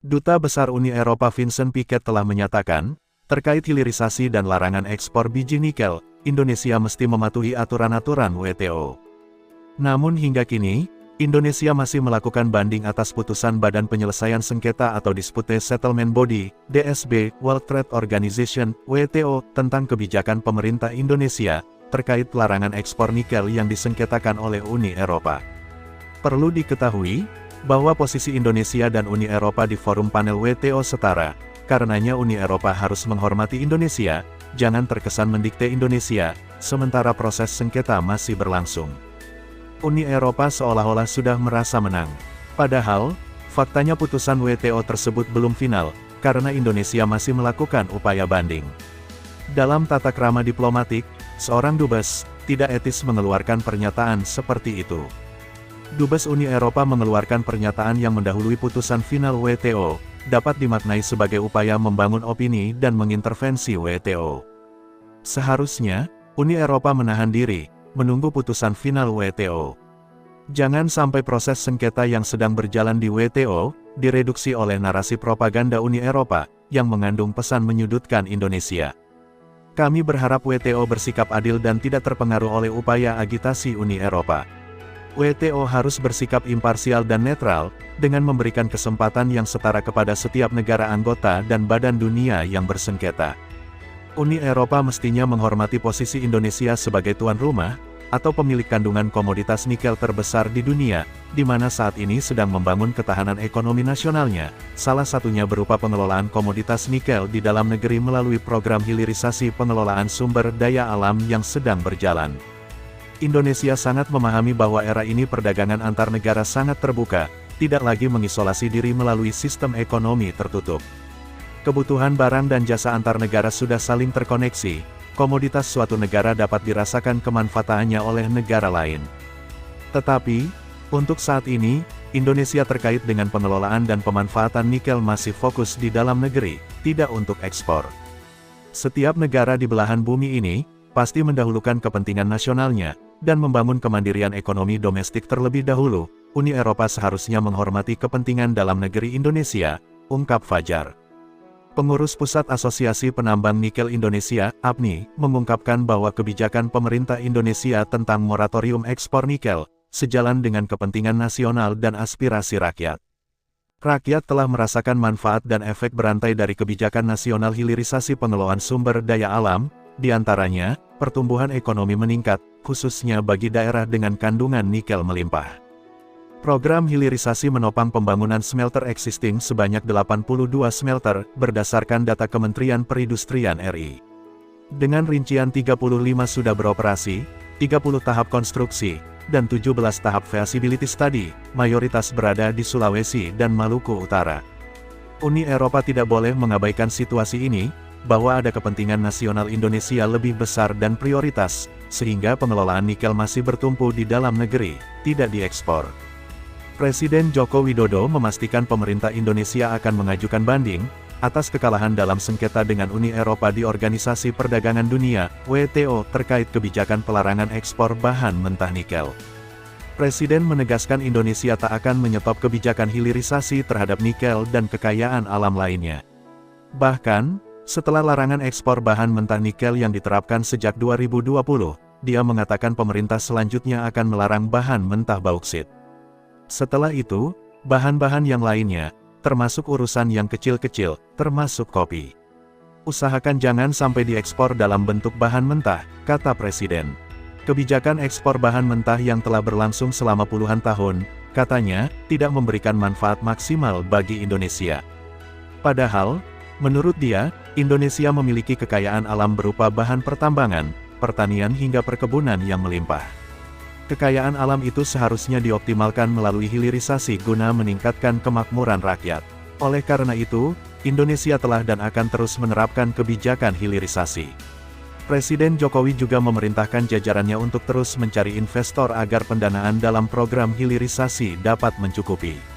Duta Besar Uni Eropa Vincent Piquet telah menyatakan, terkait hilirisasi dan larangan ekspor biji nikel, Indonesia mesti mematuhi aturan-aturan WTO. Namun hingga kini, Indonesia masih melakukan banding atas putusan Badan Penyelesaian Sengketa atau Dispute Settlement Body, DSB, World Trade Organization, WTO, tentang kebijakan pemerintah Indonesia, terkait larangan ekspor nikel yang disengketakan oleh Uni Eropa. Perlu diketahui, bahwa posisi Indonesia dan Uni Eropa di forum panel WTO setara, karenanya Uni Eropa harus menghormati Indonesia, jangan terkesan mendikte Indonesia, sementara proses sengketa masih berlangsung. Uni Eropa seolah-olah sudah merasa menang. Padahal, faktanya putusan WTO tersebut belum final, karena Indonesia masih melakukan upaya banding. Dalam tata krama diplomatik, seorang dubes tidak etis mengeluarkan pernyataan seperti itu. Dubes Uni Eropa mengeluarkan pernyataan yang mendahului putusan final WTO, dapat dimaknai sebagai upaya membangun opini dan mengintervensi WTO. Seharusnya, Uni Eropa menahan diri, menunggu putusan final WTO. Jangan sampai proses sengketa yang sedang berjalan di WTO, direduksi oleh narasi propaganda Uni Eropa, yang mengandung pesan menyudutkan Indonesia. Kami berharap WTO bersikap adil dan tidak terpengaruh oleh upaya agitasi Uni Eropa. WTO harus bersikap imparsial dan netral, dengan memberikan kesempatan yang setara kepada setiap negara anggota dan badan dunia yang bersengketa. Uni Eropa mestinya menghormati posisi Indonesia sebagai tuan rumah, atau pemilik kandungan komoditas nikel terbesar di dunia, di mana saat ini sedang membangun ketahanan ekonomi nasionalnya, salah satunya berupa pengelolaan komoditas nikel di dalam negeri melalui program hilirisasi pengelolaan sumber daya alam yang sedang berjalan. Indonesia sangat memahami bahwa era ini perdagangan antar negara sangat terbuka, tidak lagi mengisolasi diri melalui sistem ekonomi tertutup. Kebutuhan barang dan jasa antar negara sudah saling terkoneksi, komoditas suatu negara dapat dirasakan kemanfaatannya oleh negara lain. Tetapi, untuk saat ini, Indonesia terkait dengan pengelolaan dan pemanfaatan nikel masih fokus di dalam negeri, tidak untuk ekspor. Setiap negara di belahan bumi ini, pasti mendahulukan kepentingan nasionalnya, dan membangun kemandirian ekonomi domestik terlebih dahulu. Uni Eropa seharusnya menghormati kepentingan dalam negeri Indonesia, ungkap Fajar. Pengurus Pusat Asosiasi Penambang Nikel Indonesia, APNI, mengungkapkan bahwa kebijakan pemerintah Indonesia tentang moratorium ekspor nikel, sejalan dengan kepentingan nasional dan aspirasi rakyat. Rakyat telah merasakan manfaat dan efek berantai dari kebijakan nasional hilirisasi pengelolaan sumber daya alam, di antaranya, pertumbuhan ekonomi meningkat, khususnya bagi daerah dengan kandungan nikel melimpah. Program hilirisasi menopang pembangunan smelter existing sebanyak 82 smelter, berdasarkan data Kementerian Perindustrian RI. Dengan rincian 35 sudah beroperasi, 30 tahap konstruksi, dan 17 tahap feasibility study, mayoritas berada di Sulawesi dan Maluku Utara. Uni Eropa tidak boleh mengabaikan situasi ini, bahwa ada kepentingan nasional Indonesia lebih besar dan prioritas, sehingga pengelolaan nikel masih bertumpu di dalam negeri, tidak diekspor. Presiden Joko Widodo memastikan pemerintah Indonesia akan mengajukan banding, atas kekalahan dalam sengketa dengan Uni Eropa di Organisasi Perdagangan Dunia, WTO, terkait kebijakan pelarangan ekspor bahan mentah nikel. Presiden menegaskan Indonesia tak akan menyetop kebijakan hilirisasi terhadap nikel dan kekayaan alam lainnya. Bahkan, setelah larangan ekspor bahan mentah nikel yang diterapkan sejak 2020, dia mengatakan pemerintah selanjutnya akan melarang bahan mentah bauksit. Setelah itu, bahan-bahan yang lainnya, termasuk urusan yang kecil-kecil, termasuk kopi. Usahakan jangan sampai diekspor dalam bentuk bahan mentah, kata Presiden. Kebijakan ekspor bahan mentah yang telah berlangsung selama puluhan tahun, katanya, tidak memberikan manfaat maksimal bagi Indonesia. Padahal, menurut dia, Indonesia memiliki kekayaan alam berupa bahan pertambangan, pertanian hingga perkebunan yang melimpah. Kekayaan alam itu seharusnya dioptimalkan melalui hilirisasi guna meningkatkan kemakmuran rakyat. Oleh karena itu, Indonesia telah dan akan terus menerapkan kebijakan hilirisasi. Presiden Jokowi juga memerintahkan jajarannya untuk terus mencari investor agar pendanaan dalam program hilirisasi dapat mencukupi.